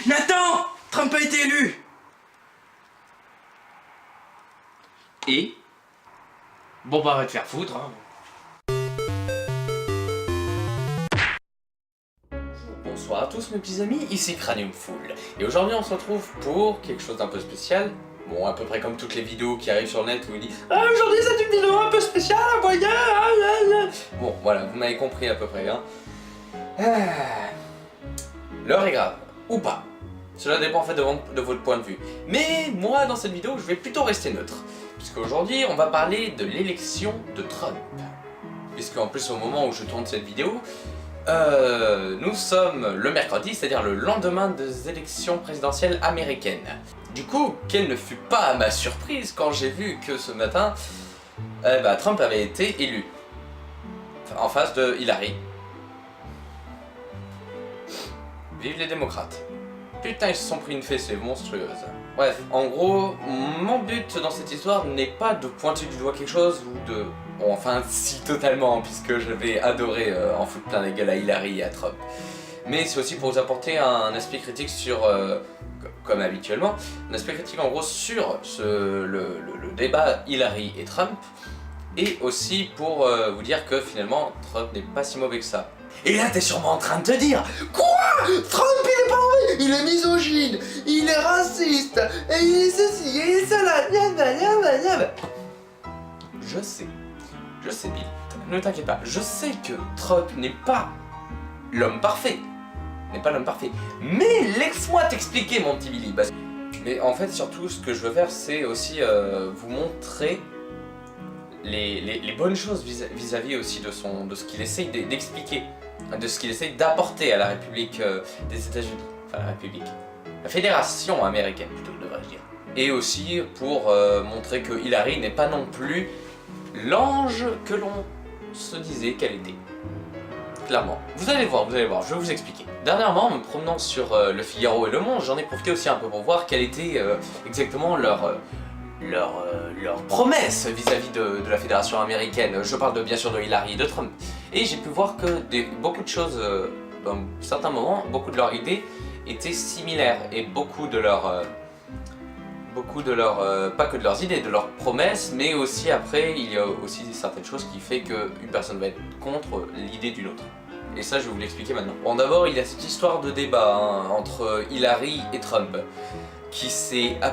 Nathan! Trump a été élu! Et bon bah va te faire foutre hein. Bonsoir à tous mes petits amis, ici Cranium Full. Et aujourd'hui on se retrouve pour quelque chose d'un peu spécial. Bon, à peu près comme toutes les vidéos qui arrivent sur le net où il dit « Ah, aujourd'hui c'est une vidéo un peu spéciale, voyez !» Bon, voilà, vous m'avez compris à peu près, hein. L'heure est grave, ou pas. Cela dépend en fait de votre point de vue. Mais moi, dans cette vidéo, je vais plutôt rester neutre. Puisqu'aujourd'hui, on va parler de l'élection de Trump. Puisqu'en plus, au moment où je tourne cette vidéo, nous sommes le mercredi, c'est-à-dire le lendemain des élections présidentielles américaines. Du coup, quelle ne fut pas ma surprise quand j'ai vu que ce matin, Trump avait été élu. En face de Hillary. Vive les démocrates. Putain, ils se sont pris une fessée monstrueuse. Bref, en gros, mon but dans cette histoire n'est pas de pointer du doigt quelque chose ou de... Bon, enfin, si, totalement, puisque j'avais adoré en foutre plein la gueule à Hillary et à Trump. Mais c'est aussi pour vous apporter un aspect critique sur, comme habituellement, un aspect critique en gros sur le débat Hillary et Trump, et aussi pour vous dire que finalement, Trump n'est pas si mauvais que ça. Et là, t'es sûrement en train de te dire quoi? Trump, il est pas mauvais, il est misogyne, il est raciste, et il est ceci, il est cela, je sais Bill, ne t'inquiète pas, je sais que Trump n'est pas l'homme parfait, mais laisse-moi t'expliquer mon petit Billy. Mais en fait, surtout, ce que je veux faire, c'est aussi vous montrer les bonnes choses vis-à-vis aussi de ce qu'il essaye d'expliquer, de ce qu'il essaye d'apporter à la République des États-Unis, enfin la Fédération américaine plutôt, devrais-je dire. Et aussi pour montrer que Hillary n'est pas non plus l'ange que l'on se disait qu'elle était. Clairement. Vous allez voir, je vais vous expliquer. Dernièrement, en me promenant sur Le Figaro et Le Monde, j'en ai profité aussi un peu pour voir quelle était exactement leur promesse vis-à-vis de la Fédération américaine. Je parle bien sûr de Hillary et de Trump. Et j'ai pu voir que beaucoup de choses, dans certains moments, beaucoup de leurs idées étaient similaires. Et beaucoup de leurs, pas que de leurs idées, de leurs promesses, mais aussi après, il y a aussi certaines choses qui fait qu'une personne va être contre l'idée d'une autre. Et ça, je vais vous l'expliquer maintenant. Bon, d'abord, il y a cette histoire de débat entre Hillary et Trump, qui était à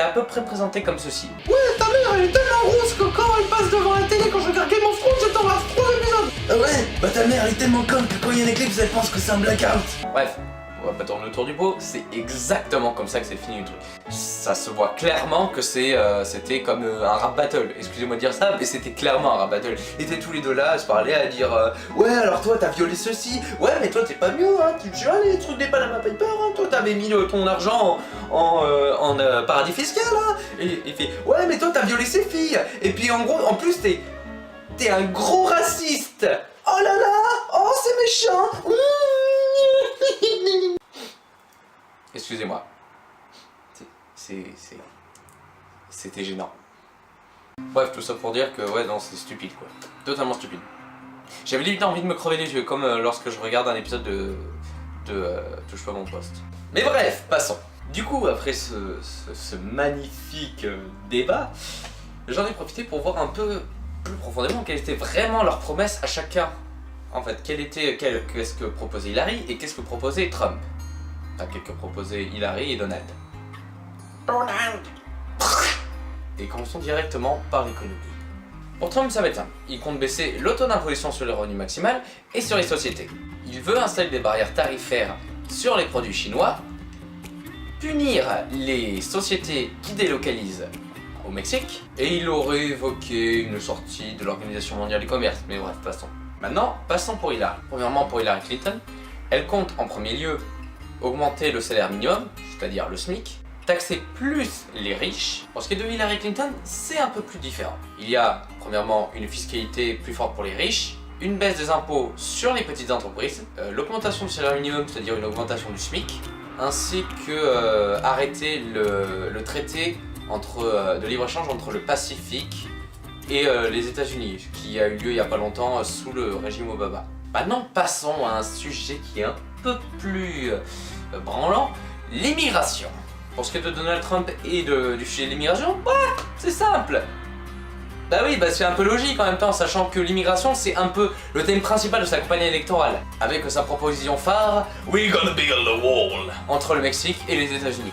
peu près présentée comme ceci. Ouais, ta mère, elle est tellement grosse que quand elle passe devant la télé, quand je regarde Game of Thrones, j'attends la 3 épisodes. Ah ouais, bah ta mère, elle est tellement conne que quand il y a une éclipse, elle pense que c'est un blackout. Bref. On va pas tourner autour du pot, c'est exactement comme ça que c'est fini le truc. Ça se voit clairement que c'était comme un rap battle, excusez-moi de dire ça, mais c'était clairement un rap battle. Ils étaient tous les deux là à se parler, à dire ouais alors toi t'as violé ceci, ouais mais toi t'es pas mieux, hein, tu vois les trucs des Panama Papers, hein, toi t'avais mis ton argent en paradis fiscal, hein, et il fait ouais mais toi t'as violé ses filles, et puis en gros, en plus t'es un gros raciste. Oh là là, oh c'est méchant. Excusez-moi. C'était gênant. Bref, tout ça pour dire que ouais, non, c'est stupide quoi. Totalement stupide. J'avais limite envie de me crever les yeux, comme lorsque je regarde un épisode de Touche pas mon poste. Mais bref, passons. Du coup, après ce magnifique débat, j'en ai profité pour voir un peu plus profondément quelle était vraiment leur promesse à chacun. En fait, qu'est-ce que proposait Hillary et qu'est-ce que proposait Trump. Enfin, qu'est-ce que proposait Hillary et Donald. Et commençons directement par l'économie. Pour Trump, ça va être simple. Il compte baisser le taux d'imposition sur les revenus maximal et sur les sociétés. Il veut installer des barrières tarifaires sur les produits chinois, punir les sociétés qui délocalisent au Mexique, et il aurait évoqué une sortie de l'Organisation mondiale du commerce, mais bref, passons. Maintenant, passons pour Hillary. Premièrement, pour Hillary Clinton, elle compte en premier lieu augmenter le salaire minimum, c'est-à-dire le SMIC, taxer plus les riches. Pour ce qui est de Hillary Clinton, c'est un peu plus différent. Il y a, premièrement, une fiscalité plus forte pour les riches, une baisse des impôts sur les petites entreprises, l'augmentation du salaire minimum, c'est-à-dire une augmentation du SMIC, ainsi que arrêter le traité de libre-échange entre le Pacifique et les États-Unis, qui a eu lieu il n'y a pas longtemps sous le régime Obama. Maintenant, passons à un sujet qui est un peu plus branlant, l'immigration. Pour ce qui est de Donald Trump et du sujet de l'immigration, bah, c'est simple. Bah oui, c'est un peu logique en même temps, sachant que l'immigration c'est un peu le thème principal de sa campagne électorale, avec sa proposition phare « We're gonna build a wall » entre le Mexique et les États-Unis.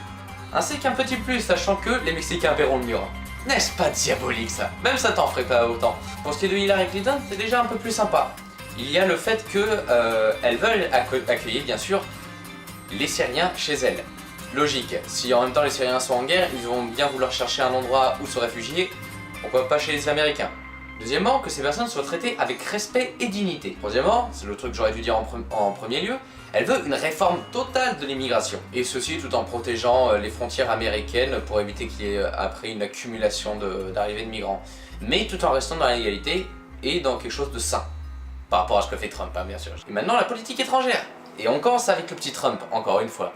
Ainsi qu'un petit plus, sachant que les Mexicains paieront le mur. N'est-ce pas diabolique ça? Même Satan ferait pas autant. Pour ce qui est de Hillary Clinton, c'est déjà un peu plus sympa. Il y a le fait qu'elles veulent accueillir bien sûr les Syriens chez elles. Logique, si en même temps les Syriens sont en guerre, ils vont bien vouloir chercher un endroit où se réfugier. Pourquoi pas chez les Américains? Deuxièmement, que ces personnes soient traitées avec respect et dignité. Troisièmement, c'est le truc que j'aurais dû dire en premier lieu, elle veut une réforme totale de l'immigration. Et ceci tout en protégeant les frontières américaines pour éviter qu'il y ait après une accumulation d'arrivées de migrants. Mais tout en restant dans la légalité et dans quelque chose de sain. Par rapport à ce que fait Trump, hein, bien sûr. Et maintenant la politique étrangère. Et on commence avec le petit Trump, encore une fois.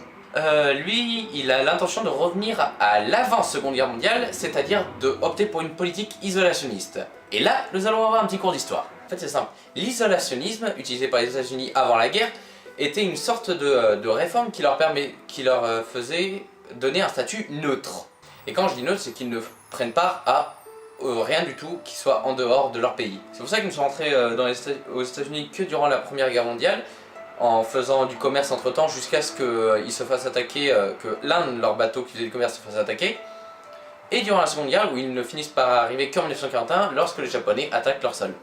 Lui, il a l'intention de revenir à l'avant Seconde Guerre mondiale, c'est-à-dire de opter pour une politique isolationniste. Et là, nous allons avoir un petit cours d'histoire. En fait, c'est simple. L'isolationnisme, utilisé par les États-Unis avant la guerre, était une sorte de réforme qui leur faisait donner un statut neutre. Et quand je dis neutre, c'est qu'ils ne prennent part à rien du tout qui soit en dehors de leur pays. C'est pour ça qu'ils ne sont rentrés aux États-Unis que durant la Première Guerre mondiale, en faisant du commerce entre temps jusqu'à ce qu'ils se fassent attaquer, que l'un de leurs bateaux qui faisait du commerce se fasse attaquer, et durant la Seconde Guerre où ils ne finissent par arriver qu'en 1941 lorsque les Japonais attaquent leur sol.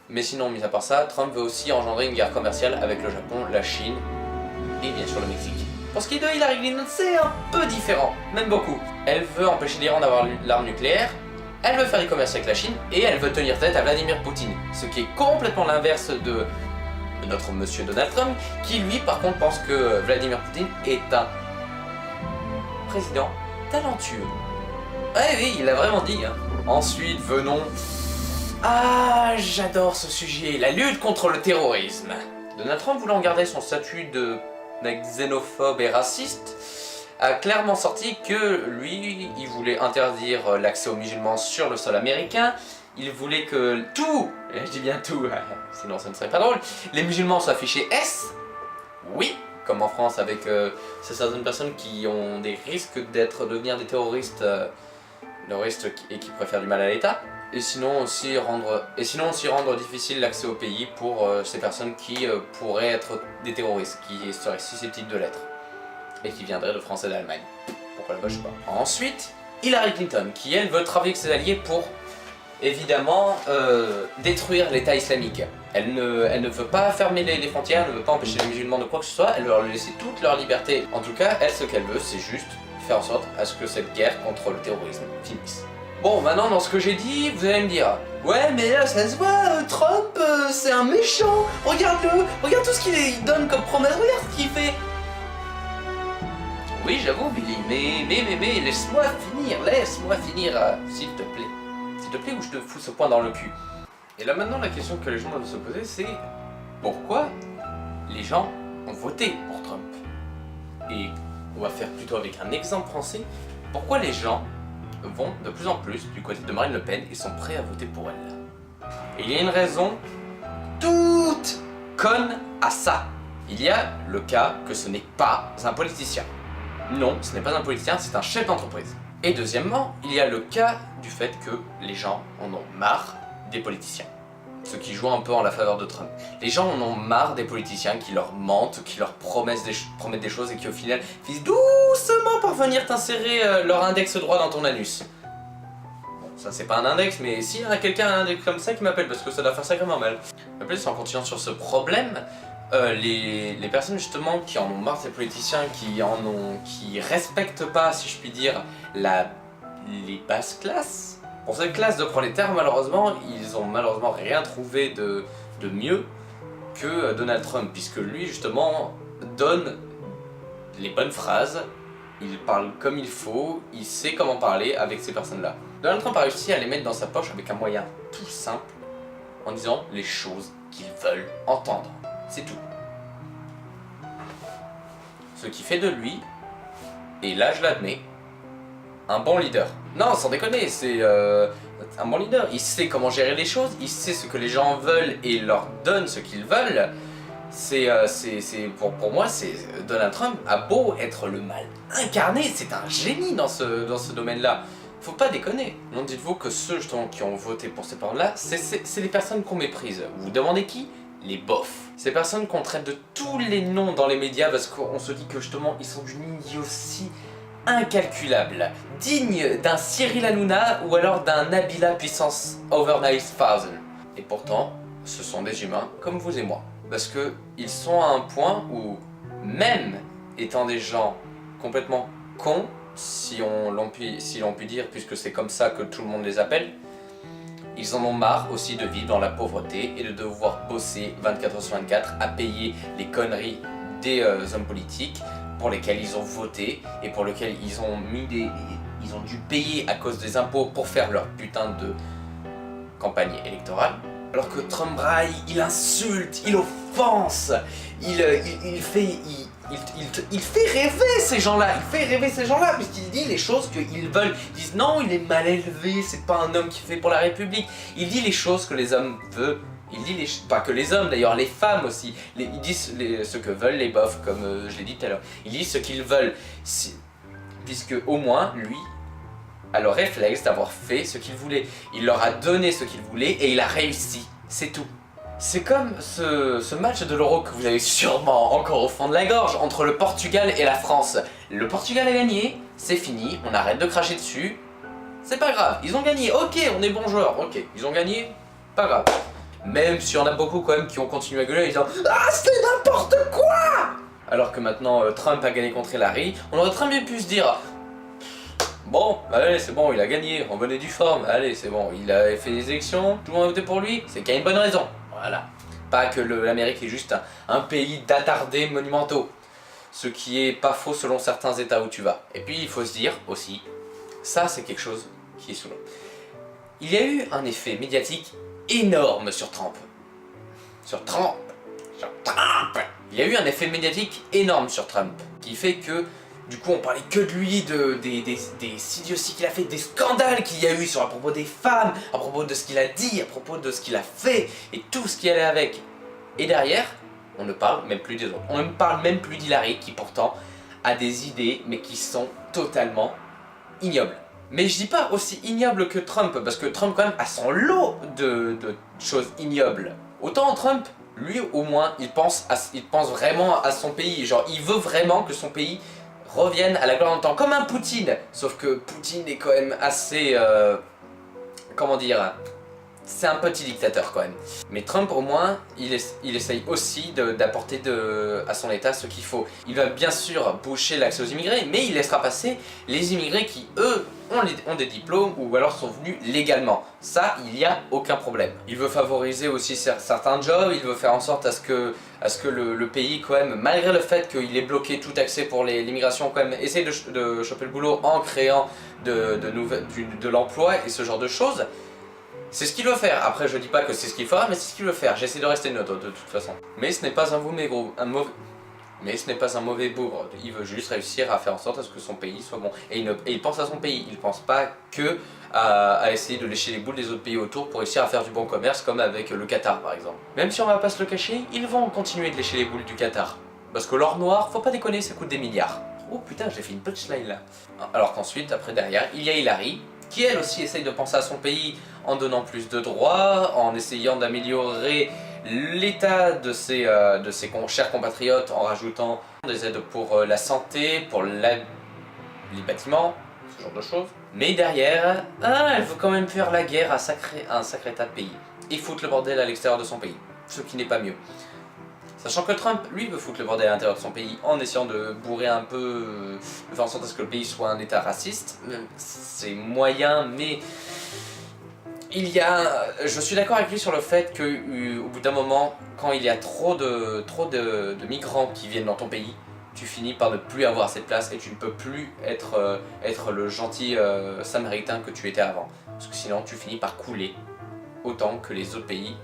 Mais sinon, mis à part ça, Trump veut aussi engendrer une guerre commerciale avec le Japon, la Chine et bien sûr le Mexique. Pour ce qui est de Hillary Clinton, c'est un peu différent, même beaucoup. Elle veut empêcher l'Iran d'avoir l'arme nucléaire, elle veut faire du commerce avec la Chine et elle veut tenir tête à Vladimir Poutine, ce qui est complètement l'inverse de notre monsieur Donald Trump, qui lui par contre pense que Vladimir Poutine est un président talentueux. Ouais, oui, il l'a vraiment dit. Hein. Ensuite, venons... Ah, j'adore ce sujet, la lutte contre le terrorisme. Donald Trump, voulant garder son statut de mec xénophobe et raciste, a clairement sorti que lui, il voulait interdire l'accès aux musulmans sur le sol américain. Il voulait que tout, et je dis bien tout, sinon ça ne serait pas drôle, les musulmans soient affichés S, oui, comme en France avec certaines personnes qui ont des risques devenir des terroristes, et qui préfèrent du mal à l'État, et sinon aussi rendre difficile l'accès au pays pour ces personnes qui pourraient être des terroristes, qui seraient susceptibles de l'être, et qui viendraient de France et d'Allemagne. Pourquoi là-bas, je sais pas. Ensuite, Hillary Clinton, qui elle veut travailler avec ses alliés pour évidemment détruire l'État islamique. Elle ne veut pas fermer les frontières, elle ne veut pas empêcher les musulmans de quoi que ce soit, elle veut leur laisser toute leur liberté. En tout cas, elle, ce qu'elle veut, c'est juste faire en sorte à ce que cette guerre contre le terrorisme finisse. Bon, maintenant, dans ce que j'ai dit, vous allez me dire « Ouais, mais là, ça se voit, Trump, c'est un méchant, regarde-le, regarde tout ce qu'il donne comme promesse, regarde ce qu'il fait !» Oui, j'avoue, Billy, mais laisse-moi finir, s'il te plaît. S'il te plaît, ou je te fous ce poing dans le cul. Et là maintenant, la question que les gens doivent se poser, c'est pourquoi les gens ont voté pour Trump? Et on va faire plutôt avec un exemple français. Pourquoi les gens vont de plus en plus du côté de Marine Le Pen et sont prêts à voter pour elle? Et il y a une raison toute conne à ça. Il y a le cas que ce n'est pas un politicien. Non, ce n'est pas un politicien, c'est un chef d'entreprise. Et deuxièmement, il y a le cas du fait que les gens en ont marre des politiciens. Ce qui joue un peu en la faveur de Trump. Les gens en ont marre des politiciens qui leur mentent, qui leur promettent des choses et qui au final finissent doucement par venir t'insérer leur index droit dans ton anus. Bon, ça c'est pas un index, mais s'il y a quelqu'un un index comme ça qui m'appelle, parce que ça doit faire sacrément mal. En plus, en continuant sur ce problème, les personnes justement qui en ont marre des politiciens, qui respectent pas, si je puis dire, les basses classes. Pour cette classe de prolétaires, malheureusement, ils ont malheureusement rien trouvé de mieux que Donald Trump, puisque lui justement donne les bonnes phrases, il parle comme il faut, il sait comment parler avec ces personnes-là. Donald Trump a réussi à les mettre dans sa poche avec un moyen tout simple, en disant les choses qu'ils veulent entendre. C'est tout. Ce qui fait de lui, et là je l'admets, un bon leader. Non, sans déconner, c'est un bon leader. Il sait comment gérer les choses, il sait ce que les gens veulent et il leur donne ce qu'ils veulent. Pour moi, Donald Trump a beau être le mal incarné, c'est un génie dans ce domaine-là. Faut pas déconner. Non, dites-vous que ceux justement qui ont voté pour ces parents-là, c'est les personnes qu'on méprise. Vous vous demandez qui? Les bofs. Ces personnes qu'on traite de tous les noms dans les médias parce qu'on se dit que justement ils sont d'une idiotie incalculable, digne d'un Cyril Hanouna ou alors d'un Nabila puissance over 9000. Et pourtant, ce sont des humains comme vous et moi. Parce que ils sont à un point où, même étant des gens complètement cons, si l'on peut dire, puisque c'est comme ça que tout le monde les appelle, ils en ont marre aussi de vivre dans la pauvreté et de devoir bosser 24h/24 à payer les conneries des hommes politiques pour lesquels ils ont voté et pour lesquels ils ont dû payer à cause des impôts pour faire leur putain de campagne électorale. Alors que Trump braille, il insulte, il offense, il fait rêver ces gens-là, puisqu'il dit les choses qu'ils veulent. Ils disent non, il est mal élevé, c'est pas un homme qui fait pour la République. Il dit les choses que les hommes veulent. Il dit pas que les hommes d'ailleurs, les femmes aussi. Ils disent ce que veulent les bofs, comme je l'ai dit tout à l'heure. Ils disent ce qu'ils veulent, puisque au moins lui a le réflexe d'avoir fait ce qu'il voulait. Il leur a donné ce qu'ils voulaient et il a réussi. C'est tout. C'est comme ce match de l'Euro que vous avez sûrement encore au fond de la gorge entre le Portugal et la France. Le Portugal a gagné, c'est fini, on arrête de cracher dessus. C'est pas grave, ils ont gagné, ok, on est bons joueurs, ok, ils ont gagné, pas grave. Même si on a beaucoup quand même qui ont continué à gueuler en disant « Ah, c'est n'importe quoi !» Alors que maintenant Trump a gagné contre Hillary, on aurait très bien pu se dire « Bon, allez, c'est bon, il a gagné, on bonnet du forme, allez, c'est bon, il a fait des élections, tout le monde a voté pour lui, c'est qu'il y a une bonne raison. » Voilà. Pas que l'Amérique est juste un pays d'attardés monumentaux. Ce qui est pas faux selon certains états où tu vas. Et puis il faut se dire aussi, ça c'est quelque chose qui est sous l'eau. Il y a eu un effet médiatique énorme sur Trump. Il y a eu un effet médiatique énorme sur Trump. Qui fait que, du coup on parlait que de lui, des idioties qu'il a fait, des scandales qu'il y a eu à propos des femmes, à propos de ce qu'il a dit, à propos de ce qu'il a fait, et tout ce qui allait avec. Et derrière, on ne parle même plus des autres. On ne parle même plus d'Hillary, qui pourtant a des idées, mais qui sont totalement ignobles. Mais je dis pas aussi ignobles que Trump, parce que Trump quand même a son lot de choses ignobles. Autant Trump, lui au moins, il pense vraiment à son pays. Genre, il veut vraiment que son pays revienne à la gloire dans le temps, comme un Poutine. Sauf que Poutine est quand même assez... comment dire, c'est un petit dictateur quand même. Mais Trump au moins, il essaye aussi d'apporter à son état ce qu'il faut. Il va bien sûr boucher l'accès aux immigrés, mais il laissera passer les immigrés qui eux ont des diplômes ou alors sont venus légalement. Ça, il n'y a aucun problème. Il veut favoriser aussi certains jobs, il veut faire en sorte à ce que le pays quand même, malgré le fait qu'il ait bloqué tout accès pour l'immigration, quand même essaye de choper le boulot en créant de l'emploi et ce genre de choses. C'est ce qu'il veut faire. Après, je dis pas que c'est ce qu'il fera, mais c'est ce qu'il veut faire. J'essaie de rester neutre de toute façon. Mais ce n'est pas mais ce n'est pas un mauvais bougre. Il veut juste réussir à faire en sorte à ce que son pays soit bon. Et il pense à son pays. Il pense pas que à essayer de lécher les boules des autres pays autour pour réussir à faire du bon commerce, comme avec le Qatar par exemple. Même si on va pas se le cacher, ils vont continuer de lécher les boules du Qatar. Parce que l'or noir, faut pas déconner, ça coûte des milliards. Oh putain, j'ai fait une punchline là. Alors qu'ensuite, après derrière, il y a Hillary, qui elle aussi essaye de penser à son pays en donnant plus de droits, en essayant d'améliorer l'état de ses chers compatriotes en rajoutant des aides pour la santé, pour les bâtiments, ce genre de choses. Mais derrière, elle veut quand même faire la guerre à un sacré tas de pays et foutre le bordel à l'extérieur de son pays, ce qui n'est pas mieux. Sachant que Trump, lui, veut foutre le bordel à l'intérieur de son pays en essayant de bourrer un peu, de faire en sorte à ce que le pays soit un état raciste. C'est moyen, mais je suis d'accord avec lui sur le fait qu'au bout d'un moment, quand il y a trop de migrants qui viennent dans ton pays, tu finis par ne plus avoir cette place et tu ne peux plus être le gentil samaritain que tu étais avant. Parce que sinon, tu finis par couler autant que les autres pays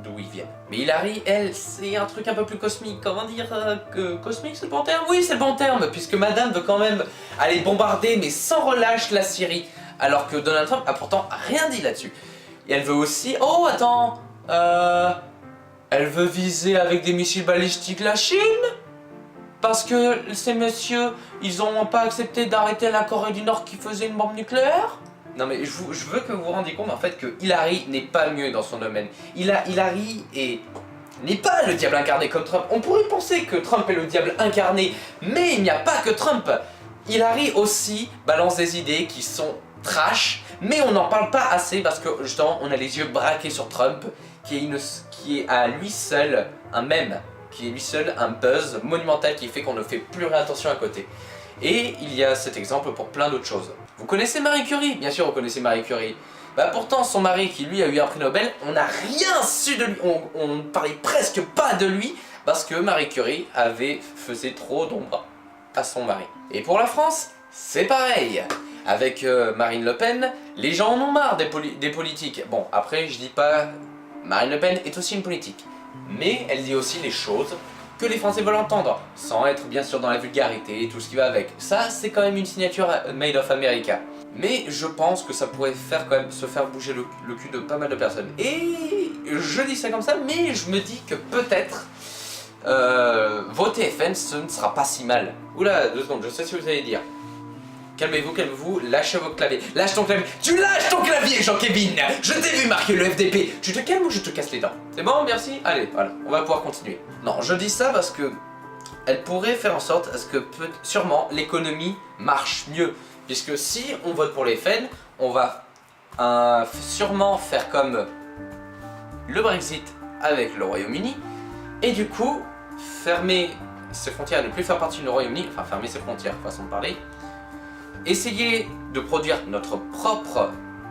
d'où ils viennent. Mais Hillary, elle, c'est un truc un peu plus cosmique. Comment dire cosmique, c'est le bon terme? Oui, c'est le bon terme, puisque madame veut quand même aller bombarder, mais sans relâche, la Syrie. alors que Donald Trump a pourtant rien dit là-dessus. Et elle veut aussi... Oh, attends, elle veut viser avec des missiles balistiques la Chine? Parce que ces messieurs, ils ont pas accepté d'arrêter la Corée du Nord qui faisait une bombe nucléaire? Non mais je veux que vous vous rendiez compte en fait que Hillary n'est pas mieux dans son domaine. Hillary n'est pas le diable incarné comme Trump. On pourrait penser que Trump est le diable incarné, mais il n'y a pas que Trump. Hillary aussi balance des idées qui sont trash, mais on n'en parle pas assez parce que justement on a les yeux braqués sur Trump, qui est à lui seul un mème, qui est lui seul un buzz monumental qui fait qu'on ne fait plus rien attention à côté. Et il y a cet exemple pour plein d'autres choses. Vous connaissez Marie Curie? Bien sûr vous connaissez Marie Curie. Bah pourtant son mari qui lui a eu un prix Nobel, on n'a rien su de lui, on ne parlait presque pas de lui parce que Marie Curie faisait trop d'ombre à son mari. Et pour la France, c'est pareil. Avec Marine Le Pen, les gens en ont marre des politiques. Bon après je dis pas, Marine Le Pen est aussi une politique. Mais elle dit aussi les choses que les Français veulent entendre, sans être bien sûr dans la vulgarité et tout ce qui va avec. Ça c'est quand même une signature made of America. Mais je pense que ça pourrait se faire bouger le cul de pas mal de personnes. Et je dis ça comme ça, mais je me dis que peut-être voter FN ce ne sera pas si mal. Oula, 2 secondes, je sais ce que vous allez dire. Calmez-vous, lâchez votre clavier. Lâche ton clavier. Tu lâches ton clavier, Jean-Kévin. Je t'ai vu marquer le FDP. Tu te calmes ou je te casse les dents? C'est bon, merci? Allez, voilà, on va pouvoir continuer. Non, je dis ça parce que elle pourrait faire en sorte à ce que sûrement l'économie marche mieux. Puisque si on vote pour les FN, on va sûrement faire comme le Brexit avec le Royaume-Uni. Et du coup, fermer ses frontières, ne plus faire partie du Royaume-Uni, enfin fermer ses frontières, façon de parler. Essayer de produire notre propre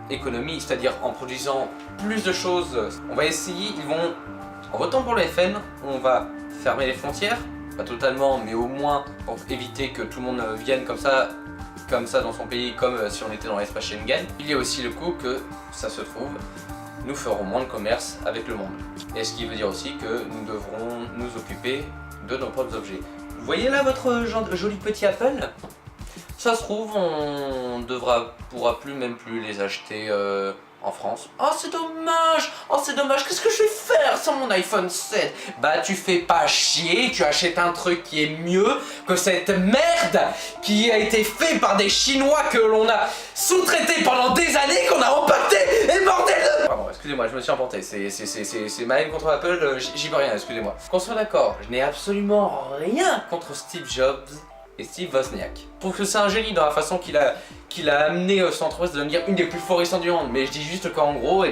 économie, c'est-à-dire en produisant plus de choses. On va essayer, en votant pour le FN, on va fermer les frontières, pas totalement, mais au moins pour éviter que tout le monde vienne comme ça dans son pays, comme si on était dans l'espace Schengen. Il y a aussi le coup que, ça se trouve, nous ferons moins de commerce avec le monde. Et ce qui veut dire aussi que nous devrons nous occuper de nos propres objets. Vous voyez là votre joli petit Apple? Ça se trouve, on pourra même plus les acheter en France. Oh c'est dommage! Oh c'est dommage, qu'est-ce que je vais faire sans mon iPhone 7? Bah tu fais pas chier, tu achètes un truc qui est mieux que cette merde qui a été fait par des Chinois que l'on a sous-traité pendant des années, qu'on a empaqueté, et bordel de... Pardon, excusez-moi, je me suis emporté, c'est ma haine contre Apple, j'y peux rien, excusez-moi. Qu'on soit d'accord, je n'ai absolument rien contre Steve Jobs et Steve Wozniak. Je trouve que c'est un génie dans la façon qu'il a amené son entreprise de devenir une des plus florissantes du monde. Mais je dis juste qu'en gros,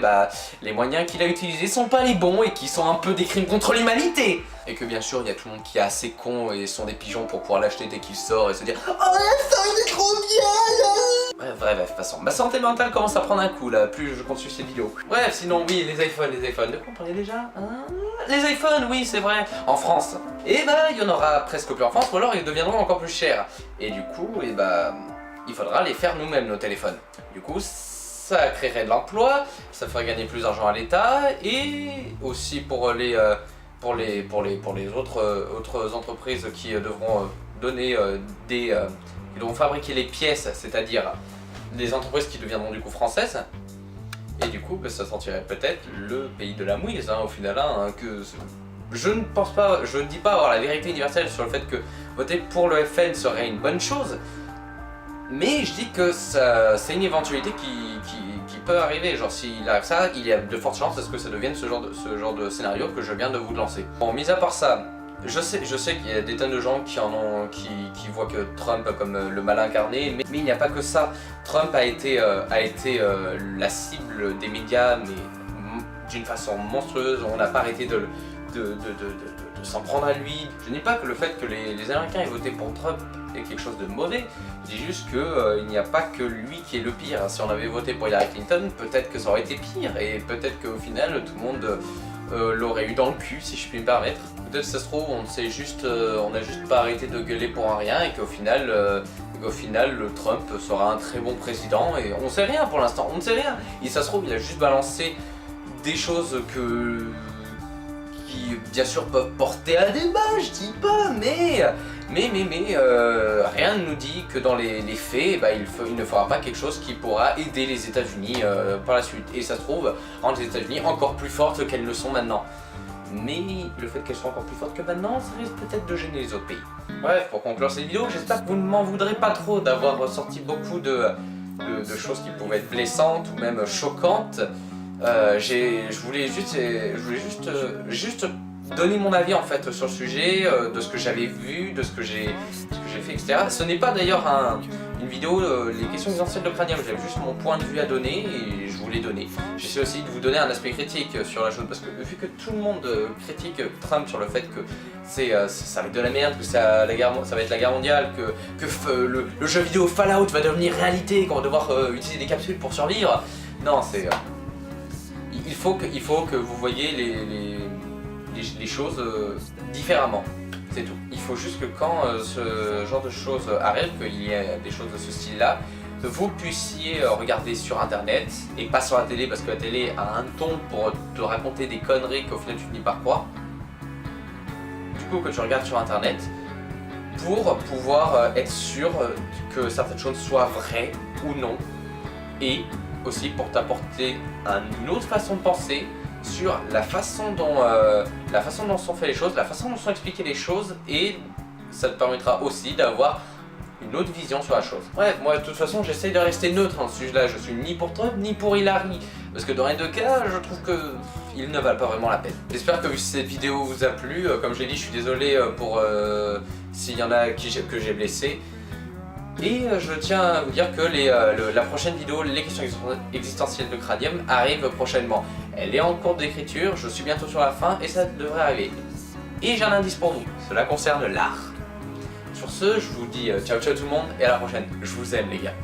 les moyens qu'il a utilisés sont pas les bons et qui sont un peu des crimes contre l'humanité. Et que bien sûr, il y a tout le monde qui est assez con et sont des pigeons pour pouvoir l'acheter dès qu'il sort et se dire « Oh l'iPhone est trop bien là !» Bref, passons. Ma santé mentale commence à prendre un coup là, plus je continue ces vidéos. Bref, sinon oui, les iPhones. De quoi on parlait déjà hein? Les iPhones, oui, c'est vrai. En France. Et il y en aura presque plus en France, ou alors ils deviendront encore plus chers. Et du coup, il faudra les faire nous-mêmes, nos téléphones. Du coup, ça créerait de l'emploi, ça ferait gagner plus d'argent à l'État, et aussi pour les autres entreprises qui devront donner qui devront fabriquer les pièces, c'est-à-dire des entreprises qui deviendront du coup françaises. Et du coup, ça sentirait peut-être le pays de la mouise, au final, que je ne pense pas, je ne dis pas avoir la vérité universelle sur le fait que voter pour le FN serait une bonne chose, mais je dis que c'est une éventualité qui peut arriver. Genre s'il arrive ça, il y a de fortes chances à ce que ça devienne ce genre de scénario que je viens de vous lancer. Bon, mis à part ça, je sais qu'il y a des tonnes de gens qui voient que Trump comme le mal incarné, mais il n'y a pas que ça. Trump a été la cible des médias, mais d'une façon monstrueuse. On n'a pas arrêté de s'en prendre à lui. Je dis pas que le fait que les Américains aient voté pour Trump est quelque chose de mauvais, je dis juste qu'il n'y a pas que lui qui est le pire. Si on avait voté pour Hillary Clinton, peut-être que ça aurait été pire, et peut-être qu'au final tout le monde l'aurait eu dans le cul, si je puis me permettre. Peut-être que ça se trouve, on n'a juste pas arrêté de gueuler pour un rien, et qu'au final, le Trump sera un très bon président, et on sait rien pour l'instant, on ne sait rien. Et ça se trouve, il a juste balancé des choses qui bien sûr peuvent porter à débat, je dis pas, mais Rien ne nous dit que dans les faits, il ne fera pas quelque chose qui pourra aider les États-Unis par la suite. Et ça se trouve, rendre les États-Unis encore plus fortes qu'elles le sont maintenant. Mais le fait qu'elles soient encore plus fortes que maintenant, ça risque peut-être de gêner les autres pays. Bref, pour conclure cette vidéo, j'espère que vous ne m'en voudrez pas trop d'avoir sorti beaucoup de choses qui pouvaient être blessantes ou même choquantes. Je voulais juste donner mon avis en fait sur le sujet, de ce que j'avais vu, de ce que j'ai fait, etc. Ce n'est pas d'ailleurs une vidéo, les questions essentielles de Cranium, j'avais juste mon point de vue à donner et je vous l'ai donné. J'essaie aussi de vous donner un aspect critique sur la chose, parce que vu que tout le monde critique Trump sur le fait que ça va être de la merde, que ça va être la guerre mondiale, que le jeu vidéo Fallout va devenir réalité, qu'on va devoir utiliser des capsules pour survivre. Non, il faut que vous voyez les choses différemment, c'est tout. Il faut juste que quand ce genre de choses arrive, qu'il y ait des choses de ce style-là, vous puissiez regarder sur internet et pas sur la télé, parce que la télé a un ton pour te raconter des conneries qu'au final tu finis par croire. Du coup, que tu regardes sur internet pour pouvoir être sûr que certaines choses soient vraies ou non, et aussi pour t'apporter une autre façon de penser sur la façon dont sont faites les choses, la façon dont sont expliquées les choses, et ça te permettra aussi d'avoir une autre vision sur la chose. Bref, moi de toute façon j'essaye de rester neutre dans ce sujet-là, je suis ni pour Trump ni pour Hillary, parce que dans les deux cas, je trouve que ils ne valent pas vraiment la peine. J'espère que cette vidéo vous a plu, comme je l'ai dit, je suis désolé pour s'il y en a que j'ai blessé. Et je tiens à vous dire que la prochaine vidéo, les questions existentielles de Cranium, arrive prochainement. Elle est en cours d'écriture, je suis bientôt sur la fin et ça devrait arriver. Et j'ai un indice pour vous, cela concerne l'art. Sur ce, je vous dis ciao ciao tout le monde et à la prochaine. Je vous aime les gars.